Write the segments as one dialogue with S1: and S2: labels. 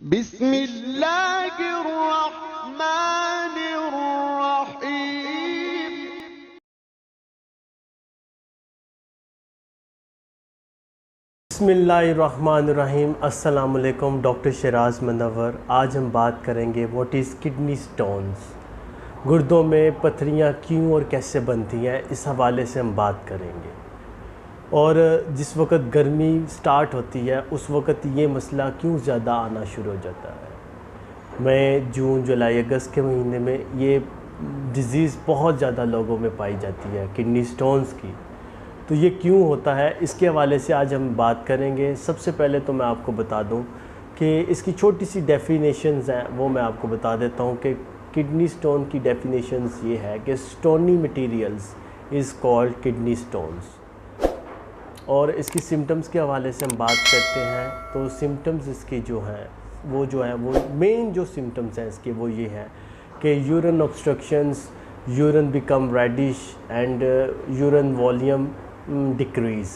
S1: बिस्मिल्लाहिर्रहमानिर्रहीम।
S2: बिस्मिल्लाहिर्रहमानिर्रहीम। अस्सलाम वालेकुम। डॉक्टर शराज मनव्वर। आज हम बात करेंगे व्हाट इज़ किडनी स्टोन्स। गुर्दों में पथरियाँ क्यों और कैसे बनती हैं, इस हवाले से हम बात करेंगे। और जिस वक्त गर्मी स्टार्ट होती है उस वक्त ये मसला क्यों ज़्यादा आना शुरू हो जाता है। मई, जून, जुलाई, अगस्त के महीने में ये डिज़ीज़ बहुत ज़्यादा लोगों में पाई जाती है, किडनी स्टोन्स की। तो ये क्यों होता है, इसके हवाले से आज हम बात करेंगे। सबसे पहले तो मैं आपको बता दूं कि इसकी छोटी सी डेफिनेशंस हैं, वो मैं आपको बता देता हूं कि किडनी स्टोन की डेफिनेशंस ये है कि stony materials is called kidney stones. और इसकी सिम्टम्स के हवाले से हम बात करते हैं तो सिम्टम्स इसके जो हैं वो मेन जो सिम्टम्स हैं इसके वो ये हैं कि urine obstructions, urine become reddish and urine volume decrease,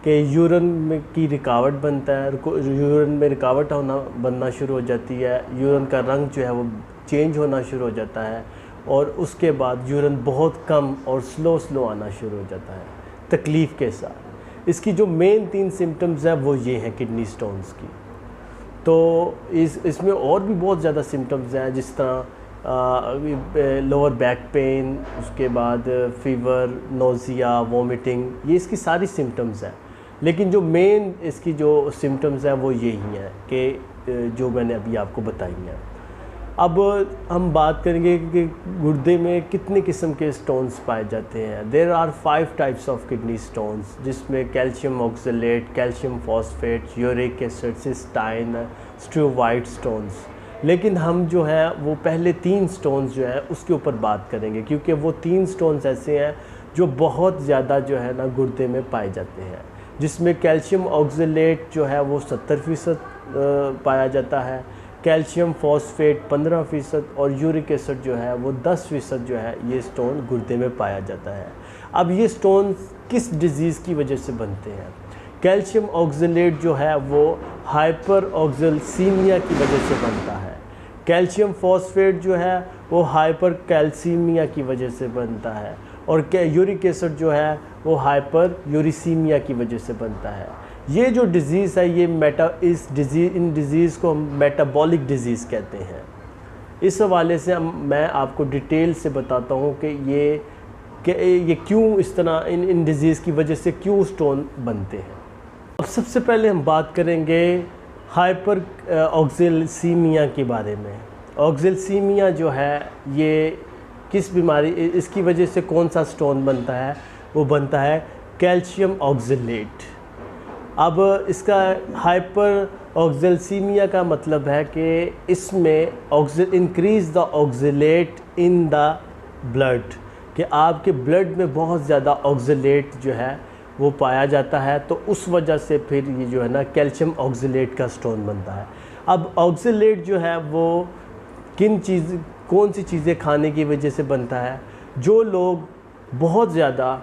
S2: कि यूरिन में की रुकावट बनता है, यूरिन में रुकावट होना बनना शुरू हो जाती है, यूरिन का रंग जो है वो चेंज होना शुरू हो जाता है, और उसके बाद यूरिन बहुत कम और स्लो आना शुरू हो जाता है तकलीफ़ के साथ। इसकी जो मेन 3 सिम्टम्स हैं वो ये हैं किडनी स्टोन्स की। तो इसमें और भी बहुत ज़्यादा सिम्टम्स हैं, जिस तरह लोअर बैक पेन, उसके बाद फीवर, नोज़िया, वॉमिटिंग, ये इसकी सारी सिम्टम्स हैं। लेकिन जो मेन इसकी जो सिम्टम्स हैं वो यही हैं कि जो मैंने अभी आपको बताई हैं। अब हम बात करेंगे कि गुर्दे में कितने किस्म के स्टोन्स पाए जाते हैं। There are 5 types of kidney stones, जिसमें calcium oxalate, calcium phosphate, uric acid, cystine, struvite stones. लेकिन हम जो है वो पहले 3 स्टोन्स जो हैं उसके ऊपर बात करेंगे, क्योंकि वो 3 स्टोन्स ऐसे हैं जो बहुत ज़्यादा जो है ना गुर्दे में पाए जाते हैं। जिसमें कैल्शियम ऑक्सलेट जो है वो 70% पाया जाता है, कैल्शियम फॉस्फेट 15% और यूरिक एसिड जो है वो 10% जो है ये स्टोन गुर्दे में पाया जाता है। अब ये स्टोन किस डिज़ीज़ की वजह से बनते हैं? कैल्शियम ऑक्सलेट जो है वो हाइपर ऑक्सलसीमिया की वजह से बनता है। कैल्शियम फॉस्फेट जो है वो हाइपर कैल्सीमिया की वजह से बनता है, और यूरिक एसिड जो है वो हाइपर यूरिसीमिया की वजह से बनता है। ये जो डिज़ीज़ है ये इन डिज़ीज़ को हम मेटाबॉलिक डिज़ीज़ कहते हैं। इस हवाले से मैं आपको डिटेल से बताता हूँ कि ये क्यों इस तरह इन डिज़ीज़ की वजह से क्यों स्टोन बनते हैं। अब सबसे पहले हम बात करेंगे हाइपर ऑक्सलसीमिया के बारे में। ऑक्सलसीमिया जो है ये किस बीमारी, इसकी वजह से कौन सा स्टोन बनता है? वो बनता है कैल्शियम ऑक्सलेट। अब इसका हाइपर ऑक्सलसीमिया का मतलब है कि इसमें increase the oxalate in the blood, कि आपके ब्लड में बहुत ज़्यादा ऑक्सलेट जो है वो पाया जाता है, तो उस वजह से फिर ये जो है ना कैल्शियम ऑक्सलेट का स्टोन बनता है। अब ऑक्सलेट जो है वो कौन सी चीज़ें खाने की वजह से बनता है? जो लोग बहुत ज़्यादा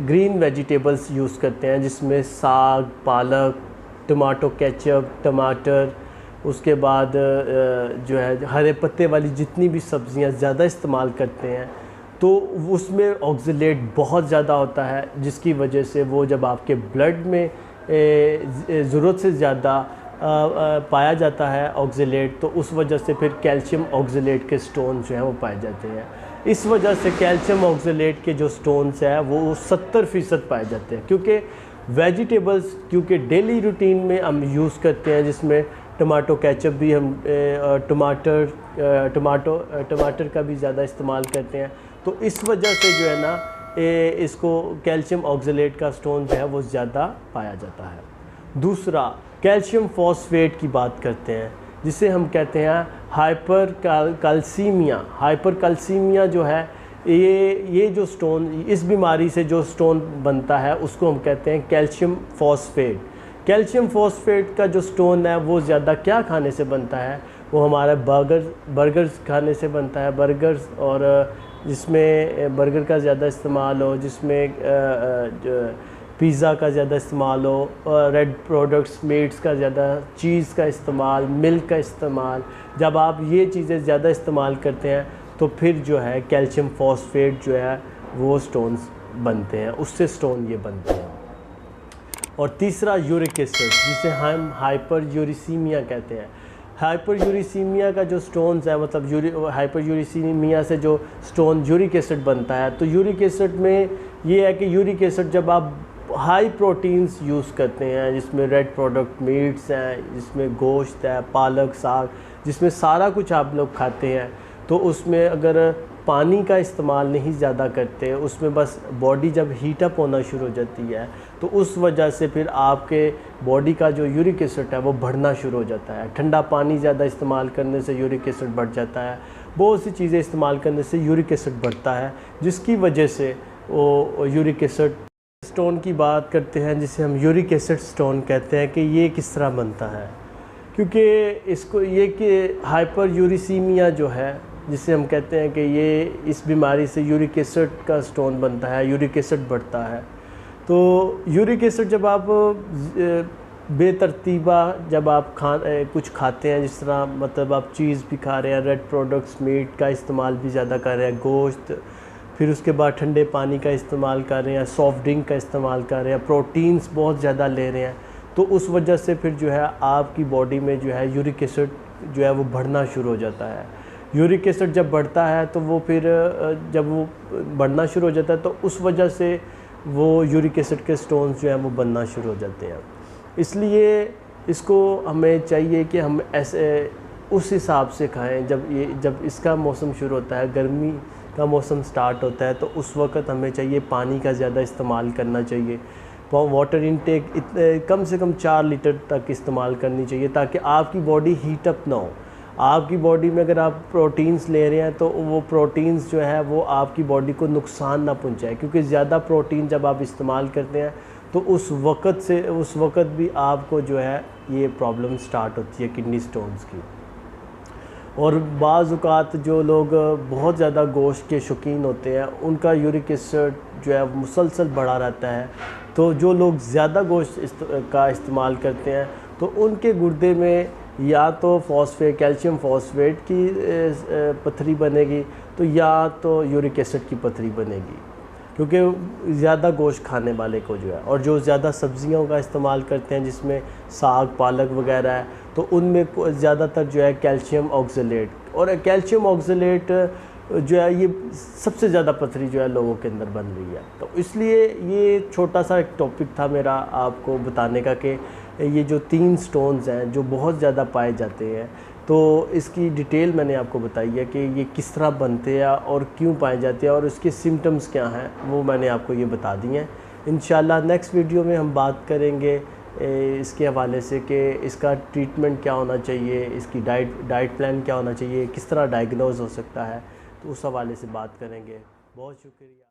S2: ग्रीन वेजिटेबल्स यूज़ करते हैं, जिसमें साग, पालक, टमाटो केचप, टमाटर, उसके बाद जो है हरे पत्ते वाली जितनी भी सब्ज़ियां ज़्यादा इस्तेमाल करते हैं, तो उसमें ऑक्सलेट बहुत ज़्यादा होता है, जिसकी वजह से वो जब आपके ब्लड में ज़रूरत से ज़्यादा पाया जाता है ऑक्सलेट, तो उस वजह से फिर कैल्शियम ऑक्सलेट के स्टोन जो हैं वो पाए जाते हैं। इस वजह से कैल्शियम ऑक्सलेट के जो स्टोन्स हैं वो 70% पाए जाते हैं, क्योंकि वेजिटेबल्स क्योंकि डेली रूटीन में हम यूज़ करते हैं, जिसमें टमाटो केचप भी हम टमाटर का भी ज़्यादा इस्तेमाल करते हैं, तो इस वजह से जो है ना इसको कैल्शियम ऑक्सलेट का स्टोन जो है वो ज़्यादा पाया जाता है। दूसरा, कैल्शियम फॉस्फेट की बात करते हैं, जिसे हम कहते हैं हाइपर कैल्सीमिया जो है, ये जो स्टोन, इस बीमारी से जो स्टोन बनता है उसको हम कहते हैं कैल्शियम फॉस्फेट। कैल्शियम फॉस्फेट का जो स्टोन है वो ज़्यादा क्या खाने से बनता है? वो हमारा बर्गर्स खाने से बनता है। बर्गर्स, और जिसमें बर्गर का ज़्यादा इस्तेमाल हो, जिसमें पिज़्ज़ा का ज़्यादा इस्तेमाल हो, रेड प्रोडक्ट्स, मीट्स का ज़्यादा, चीज़ का इस्तेमाल, मिल्क का इस्तेमाल, जब आप ये चीज़ें ज़्यादा इस्तेमाल करते हैं तो फिर जो है कैल्शियम फॉस्फेट जो है वो स्टोन्स बनते हैं, उससे स्टोन ये बनते हैं। और तीसरा यूरिक एसिड, जिसे हम हाइपर यूरिसीमिया कहते हैं। हाइपर यूरिसीमिया का जो स्टोन्स है, मतलब हाइपर यूरिसीमिया से जो स्टोन यूरिक एसिड बनता है, तो यूरिक एसिड में ये है कि यूरिक एसिड जब आप हाई प्रोटीन्स यूज़ करते हैं, जिसमें रेड प्रोडक्ट मीट्स हैं, जिसमें गोश्त है, पालक साग, जिसमें सारा कुछ आप लोग खाते हैं, तो उसमें अगर पानी का इस्तेमाल नहीं ज़्यादा करते, उसमें बस बॉडी जब हीटअप होना शुरू हो जाती है तो उस वजह से फिर आपके बॉडी का जो यूरिक एसिड है वो बढ़ना शुरू हो जाता है। ठंडा पानी ज़्यादा इस्तेमाल करने से यूरिक एसिड बढ़ जाता है, बहुत सी चीज़ें इस्तेमाल करने से यूरिक एसिड बढ़ता है, जिसकी वजह से वो यूरिक एसिड स्टोन की बात करते हैं, जिसे हम यूरिक एसिड स्टोन कहते हैं कि ये किस तरह बनता है। क्योंकि इसको ये कि हाइपर यूरिसीमिया जो है, जिसे हम कहते हैं कि ये इस बीमारी से यूरिक एसिड का स्टोन बनता है, यूरिक एसिड बढ़ता है। तो यूरिक एसिड जब आप बेतरतीबा जब आप कुछ खाते हैं, जिस तरह मतलब आप चीज़ भी खा रहे हैं, रेड प्रोडक्ट्स, मीट का इस्तेमाल भी ज़्यादा कर रहे हैं, गोश्त, फिर उसके बाद ठंडे पानी का इस्तेमाल कर रहे हैं, सॉफ्ट ड्रिंक का इस्तेमाल कर रहे हैं, प्रोटीन्स बहुत ज़्यादा ले रहे हैं, तो उस वजह से फिर जो है आपकी बॉडी में जो है यूरिक एसिड जो है वो बढ़ना शुरू हो जाता है। यूरिक एसिड जब बढ़ता है तो वो फिर जब वो बढ़ना शुरू हो जाता है तो उस वजह से वो यूरिक एसिड के स्टोन्स जो हैं वो बनना शुरू हो जाते हैं। इसलिए इसको हमें चाहिए कि हम ऐसे उस हिसाब से खाएं, जब इसका मौसम शुरू होता है, गर्मी का मौसम स्टार्ट होता है, तो उस वक़्त हमें चाहिए पानी का ज़्यादा इस्तेमाल करना चाहिए। वाटर इनटेक कम से कम 4 लीटर तक इस्तेमाल करनी चाहिए, ताकि आपकी बॉडी हीटअप ना हो। आपकी बॉडी में अगर आप प्रोटीन्स ले रहे हैं तो वो प्रोटीन्स जो है वो आपकी बॉडी को नुकसान ना पहुंचाए, क्योंकि ज़्यादा प्रोटीन जब आप इस्तेमाल करते हैं तो उस वक़्त भी आपको जो है ये प्रॉब्लम स्टार्ट होती है किडनी स्टोन्स की। और बाज़ औक़ात जो लोग बहुत ज़्यादा गोश्त के शौकीन होते हैं, उनका यूरिक एसिड जो है मुसलसल बढ़ा रहता है। तो जो लोग ज़्यादा गोश्त का इस्तेमाल करते हैं तो उनके गुर्दे में या तो कैल्शियम फॉस्फेट की पथरी बनेगी, तो या तो यूरिक एसिड की पथरी बनेगी, क्योंकि ज़्यादा गोश्त खाने वाले को जो है। और जो ज़्यादा सब्जियों का इस्तेमाल करते हैं, जिसमें साग पालक वगैरह है, तो उनमें ज़्यादातर जो है कैल्शियम ऑक्सलेट, और कैल्शियम ऑक्सलेट जो है ये सबसे ज़्यादा पथरी जो है लोगों के अंदर बन रही है। तो इसलिए ये छोटा सा एक टॉपिक था मेरा आपको बताने का कि ये जो 3 स्टोन्स हैं जो बहुत ज़्यादा पाए जाते हैं, तो इसकी डिटेल मैंने आपको बताई है कि ये किस तरह बनते हैं और क्यों पाए जाते हैं और इसके सिम्टम्स क्या हैं, वो मैंने आपको ये बता दिए हैं। इंशाल्लाह नेक्स्ट वीडियो में हम बात करेंगे इसके हवाले से कि इसका ट्रीटमेंट क्या होना चाहिए, इसकी डाइट प्लान क्या होना चाहिए, किस तरह डायग्नोज हो सकता है, तो उस हवाले से बात करेंगे। बहुत शुक्रिया।